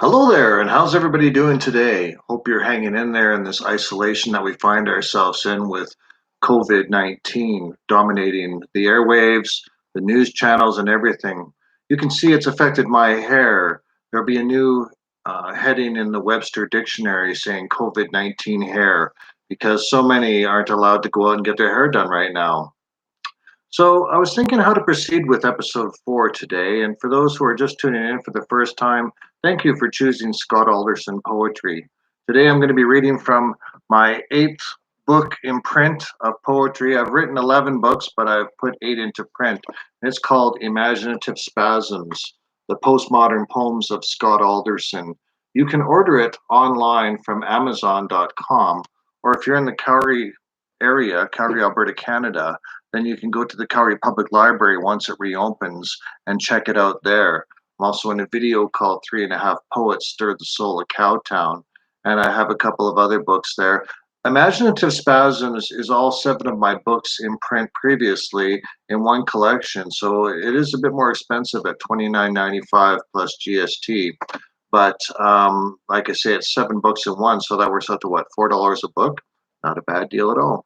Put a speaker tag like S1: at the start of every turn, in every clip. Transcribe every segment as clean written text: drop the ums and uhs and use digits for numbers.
S1: Hello there, and how's everybody doing today? Hope you're hanging in there in this isolation that we find ourselves in with COVID-19 dominating the airwaves, the news channels, and everything. You can see it's affected my hair. There'll be a new heading in the Webster Dictionary saying COVID-19 hair because so many aren't allowed to go out and get their hair done right now. So I was thinking how to proceed with episode 4 today, and for those who are just tuning in for the first time, thank you for choosing Scott Alderson poetry. Today I'm going to be reading from my 8th book in print of poetry. I've written 11 books, but I've put 8 into print. It's called Imaginative Spasms, the postmodern poems of Scott Alderson. You can order it online from Amazon.com, or if you're in the Calgary area, Calgary, Alberta, Canada, then you can go to the Calgary Public Library once it reopens and check it out there. I'm also in a video called Three and a Half Poets Stir the Soul of Cowtown, and I have a couple of other books there. Imaginative Spasms is all 7 of my books in print previously in one collection, so it is a bit more expensive at $29.95 plus GST. But like I say, it's 7 books in one, so that works out to what, $4 a book? Not a bad deal at all.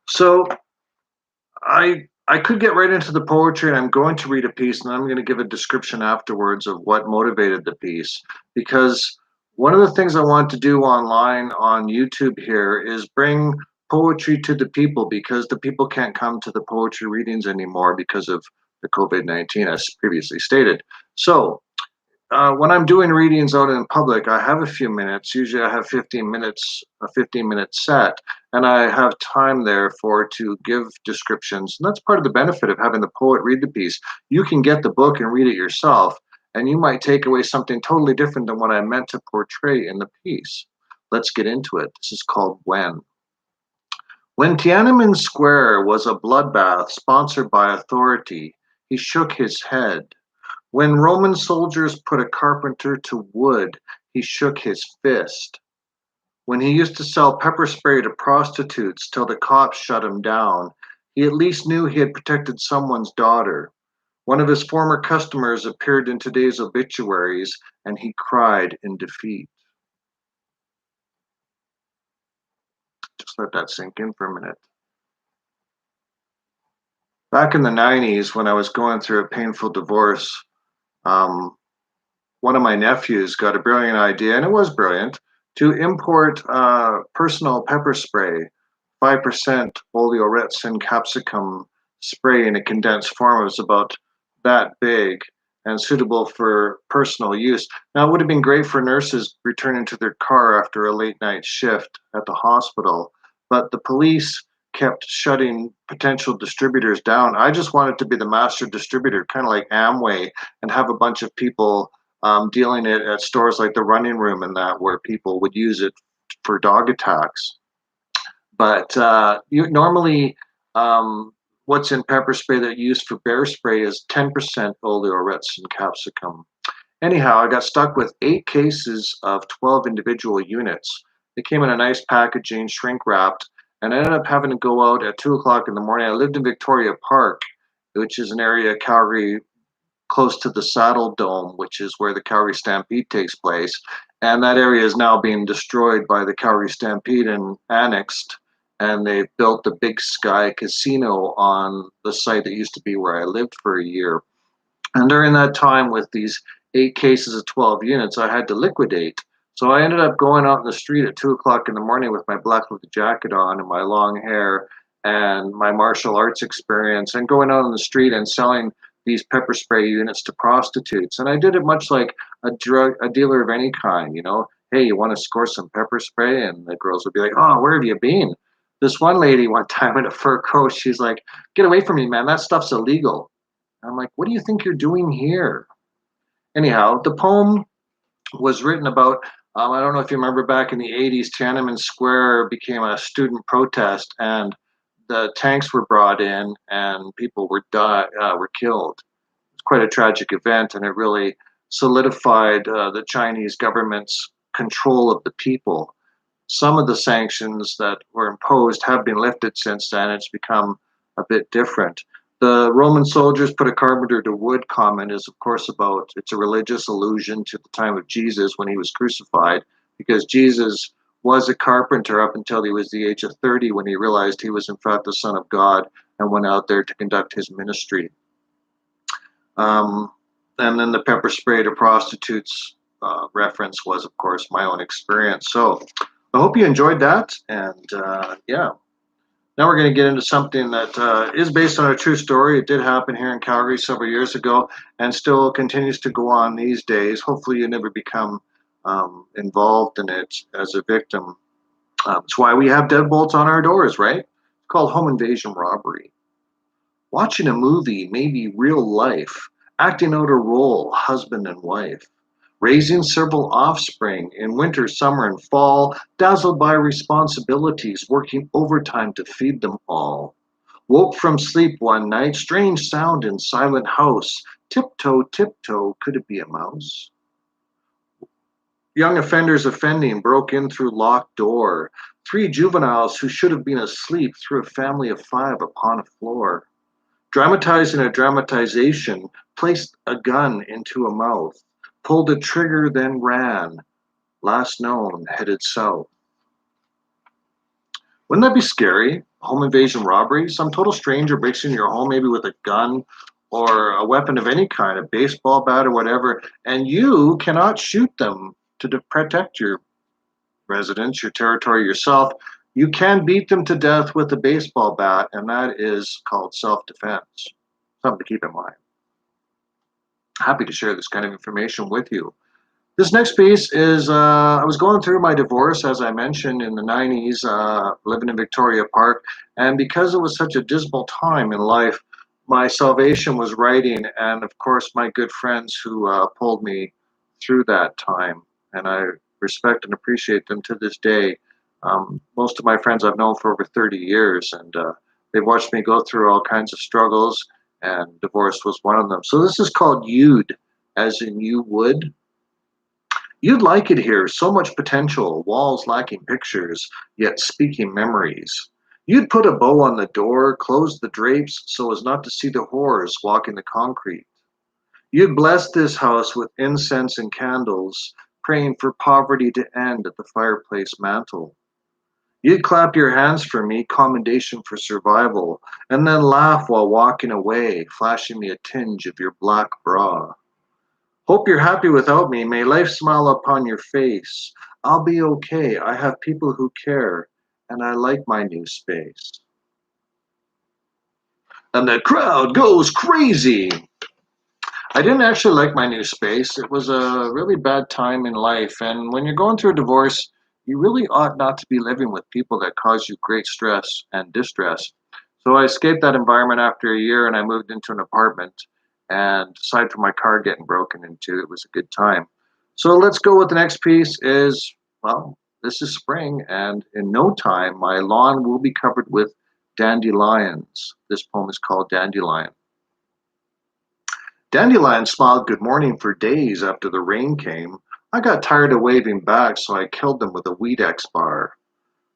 S1: So I could get right into the poetry, and I'm going to read a piece, and I'm going to give a description afterwards of what motivated the piece. Because one of the things I want to do online on YouTube here is bring poetry to the people, because the people can't come to the poetry readings anymore because of the COVID-19, as previously stated. So when I'm doing readings out in public, I have a few minutes. Usually I have 15 minutes, a 15-minute set, and I have time there for to give descriptions. And that's part of the benefit of having the poet read the piece. You can get the book and read it yourself, and you might take away something totally different than what I meant to portray in the piece. Let's get into it. This is called When. When Tiananmen Square was a bloodbath sponsored by authority, he shook his head. When Roman soldiers put a carpenter to wood, he shook his fist. When he used to sell pepper spray to prostitutes till the cops shut him down, he at least knew he had protected someone's daughter. One of his former customers appeared in today's obituaries, and he cried in defeat. Just let that sink in for a minute. Back in the 90s, when I was going through a painful divorce, um, one of my nephews got a brilliant idea, and it was brilliant, to import personal pepper spray, 5% oleoretsin capsicum spray in a condensed form. It was about that big and suitable for personal use. Now, it would have been great for nurses returning to their car after a late night shift at the hospital, but the police kept shutting potential distributors down. I just wanted to be the master distributor, kind of like Amway, and have a bunch of people dealing it at stores like the Running Room and that, where people would use it for dog attacks. But normally, what's in pepper spray that you use for bear spray is 10% oleoretsin capsicum. Anyhow, I got stuck with 8 cases of 12 individual units. They came in a nice packaging, shrink wrapped, and I ended up having to go out at 2 o'clock in the morning. I lived in Victoria Park, which is an area, Calgary, close to the Saddle Dome, which is where the Calgary Stampede takes place. And that area is now being destroyed by the Calgary Stampede and annexed. And they've built the Big Sky Casino on the site that used to be where I lived for a year. And during that time, with these 8 cases of 12 units, I had to liquidate. So I ended up going out in the street at 2 o'clock in the morning with my black leather jacket on and my long hair and my martial arts experience, and going out on the street and selling these pepper spray units to prostitutes. And I did it much like a dealer of any kind, you know. Hey, you want to score some pepper spray? And the girls would be like, oh, where have you been? This one lady one time in a fur coat, she's like, get away from me, man. That stuff's illegal. I'm like, what do you think you're doing here? Anyhow, the poem was written about, I don't know if you remember back in the 80s, Tiananmen Square became a student protest, and the tanks were brought in and people were killed. It's quite a tragic event, and it really solidified the Chinese government's control of the people. Some of the sanctions that were imposed have been lifted since then. It's become a bit different. The Roman soldiers put a carpenter to wood comment is, of course, about it's a religious allusion to the time of Jesus when he was crucified, because Jesus was a carpenter up until he was the age of 30 when he realized he was, in fact, the Son of God and went out there to conduct his ministry. Um, and then the pepper spray to prostitutes reference was, of course, my own experience. So I hope you enjoyed that. And yeah, now we're going to get into something that is based on a true story. It did happen here in Calgary several years ago and still continues to go on these days. Hopefully, you never become involved in it as a victim. That's why we have deadbolts on our doors, right? It's called home invasion robbery. Watching a movie, maybe real life, acting out a role, husband and wife, raising several offspring in winter, summer, and fall, dazzled by responsibilities, working overtime to feed them all. Woke from sleep one night, strange sound in silent house. Tiptoe, tiptoe, could it be a mouse? Young offenders offending broke in through locked door. Three juveniles who should have been asleep threw a family of five upon a floor. Dramatizing a dramatization, placed a gun into a mouth, pulled a trigger, then ran. Last known, headed south. Wouldn't that be scary? Home invasion robbery? Some total stranger breaks into your home, maybe with a gun or a weapon of any kind, a baseball bat or whatever, and you cannot shoot them to protect your residence, your territory, yourself. You can beat them to death with a baseball bat, and that is called self-defense. Something to keep in mind. Happy to share this kind of information with you. This next piece is I was going through my divorce, as I mentioned, in the 90s, living in Victoria Park. And because it was such a dismal time in life, my salvation was writing. And of course, my good friends who pulled me through that time. And I respect and appreciate them to this day. Most of my friends I've known for over 30 years. And they've watched me go through all kinds of struggles. And divorce was one of them. So this is called You'd, as in you would. You'd like it here, so much potential, walls lacking pictures, yet speaking memories. You'd put a bow on the door, close the drapes so as not to see the horrors walking the concrete. You'd bless this house with incense and candles, praying for poverty to end at the fireplace mantel. You'd clap your hands for me, commendation for survival, and then laugh while walking away, flashing me a tinge of your black bra. Hope you're happy without me. May life smile upon your face. I'll be okay. I have people who care, and I like my new space. And the crowd goes crazy. I didn't actually like my new space. It was a really bad time in life. And when you're going through a divorce, you really ought not to be living with people that cause you great stress and distress. So I escaped that environment after a year and I moved into an apartment. And aside from my car getting broken into, it was a good time. So let's go with the next piece is, well, this is spring. And in no time, my lawn will be covered with dandelions. This poem is called Dandelion. Dandelion smiled good morning for days after the rain came. I got tired of waving back, so I killed them with a Weedex bar.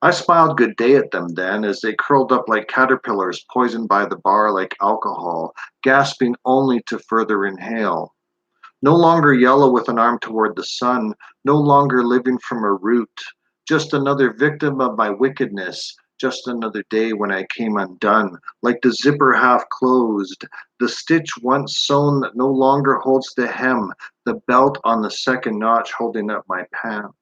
S1: I smiled good day at them then as they curled up like caterpillars poisoned by the bar like alcohol, gasping only to further inhale. No longer yellow with an arm toward the sun, no longer living from a root, just another victim of my wickedness, just another day when I came undone, like the zipper half closed, the stitch once sewn that no longer holds the hem, the belt on the second notch holding up my pants.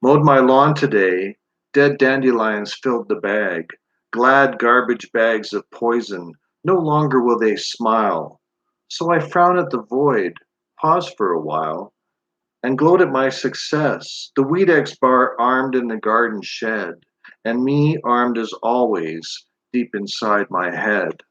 S1: Mowed my lawn today, dead dandelions filled the bag, glad garbage bags of poison, no longer will they smile. So I frown at the void, pause for a while, and gloat at my success, the Weedex bar armed in the garden shed, and me armed as always, deep inside my head.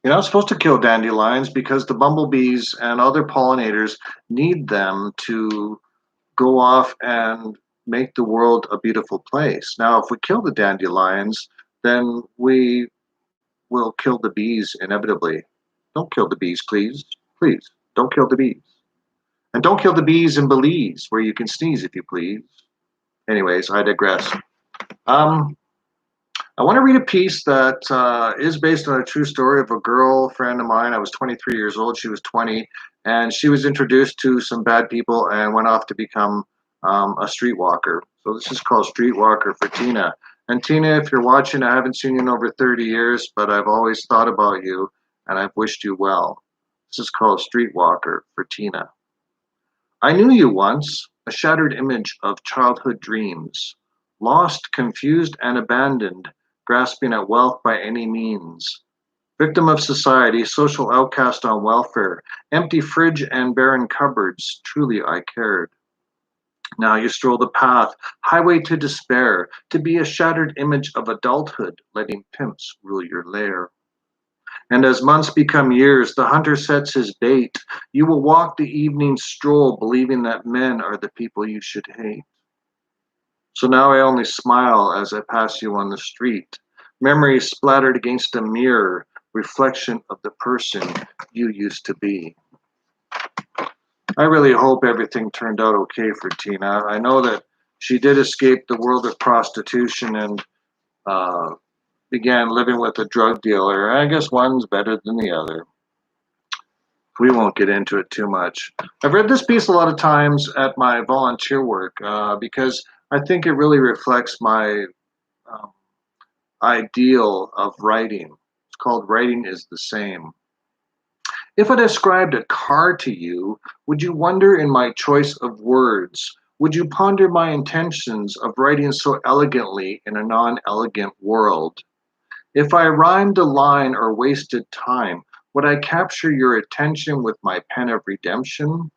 S1: You're not supposed to kill dandelions because the bumblebees and other pollinators need them to go off and make the world a beautiful place. Now, if we kill the dandelions, then we will kill the bees inevitably. Don't kill the bees, please. Please, don't kill the bees. And don't kill the bees in Belize, where you can sneeze if you please. Anyways, I digress. Um, I want to read a piece that is based on a true story of a girlfriend of mine. I was 23 years old. She was 20, and she was introduced to some bad people and went off to become a streetwalker. So this is called Streetwalker for Tina. And Tina, if you're watching, I haven't seen you in over 30 years, but I've always thought about you and I've wished you well. This is called Streetwalker for Tina. I knew you once, a shattered image of childhood dreams, lost, confused, and abandoned, grasping at wealth by any means. Victim of society, social outcast on welfare, empty fridge and barren cupboards, truly I cared. Now you stroll the path, highway to despair, to be a shattered image of adulthood, letting pimps rule your lair. And as months become years, the hunter sets his bait. You will walk the evening stroll, believing that men are the people you should hate. So now I only smile as I pass you on the street. Memories splattered against a mirror, reflection of the person you used to be. I really hope everything turned out okay for Tina. I know that she did escape the world of prostitution and uh, began living with a drug dealer. I guess one's better than the other. We won't get into it too much. I've read this piece a lot of times at my volunteer work because I think it really reflects my um, ideal of writing. It's called Writing is the Same. If I described a car to you, would you wonder in my choice of words? Would you ponder my intentions of writing so elegantly in a non elegant world? If I rhymed a line or wasted time, would I capture your attention with my pen of redemption?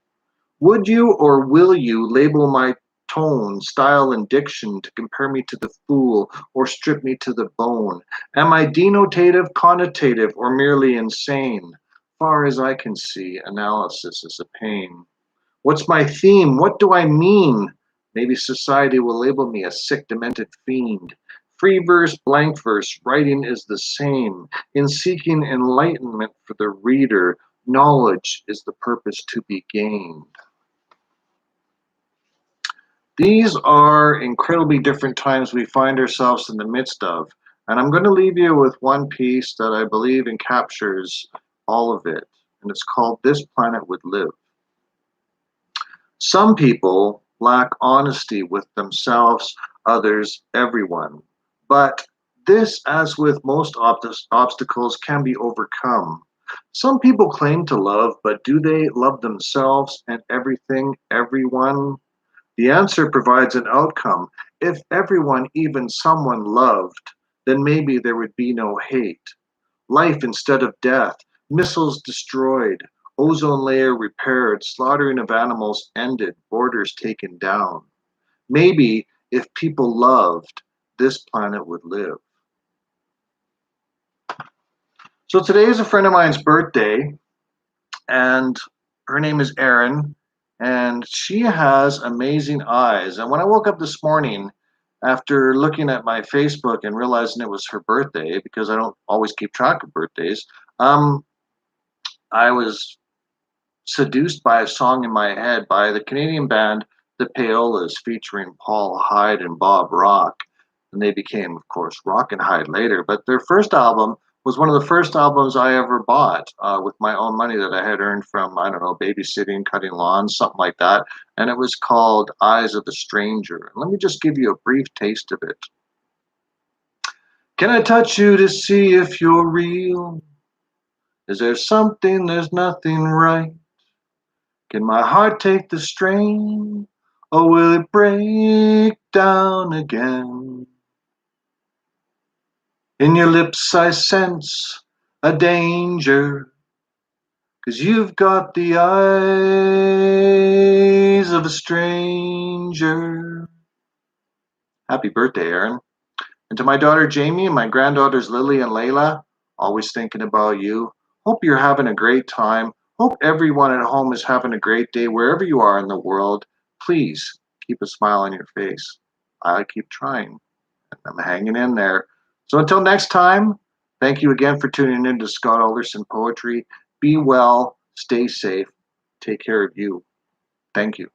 S1: Would you or will you label my tone, style, and diction to compare me to the fool or strip me to the bone? Am I denotative, connotative, or merely insane? Far as I can see, analysis is a pain. What's my theme? What do I mean? Maybe society will label me a sick, demented fiend. Free verse, blank verse, writing is the same. In seeking enlightenment for the reader, knowledge is the purpose to be gained. These are incredibly different times we find ourselves in the midst of. And I'm going to leave you with one piece that I believe encaptures all of it. And it's called This Planet Would Live. Some people lack honesty with themselves, others, everyone. But this, as with most obstacles, can be overcome. Some people claim to love, but do they love themselves and everything, everyone? The answer provides an outcome. If everyone, even someone, loved, then maybe there would be no hate. Life instead of death, missiles destroyed, ozone layer repaired, slaughtering of animals ended, borders taken down. Maybe if people loved, this planet would live. So today is a friend of mine's birthday, and her name is Erin, and she has amazing eyes. And when I woke up this morning, after looking at my Facebook and realizing it was her birthday, because I don't always keep track of birthdays, I was seduced by a song in my head by the Canadian band The Paolas featuring Paul Hyde and Bob Rock. And they became, of course, Rock and Hyde later. But their first album was one of the first albums I ever bought with my own money that I had earned from, I don't know, babysitting, cutting lawns, something like that. And it was called Eyes of a Stranger. Let me just give you a brief taste of it. Can I touch you to see if you're real? Is there something, there's nothing right? Can my heart take the strain, or will it break down again? In your lips I sense a danger, 'cause you've got the eyes of a stranger. Happy birthday, Erin. And to my daughter Jamie and my granddaughters Lily and Layla, always thinking about you. Hope you're having a great time. Hope everyone at home is having a great day wherever you are in the world. Please keep a smile on your face. I keep trying. I'm hanging in there. So until next time, thank you again for tuning in to Scott Alderson Poetry. Be well, stay safe, take care of you. Thank you.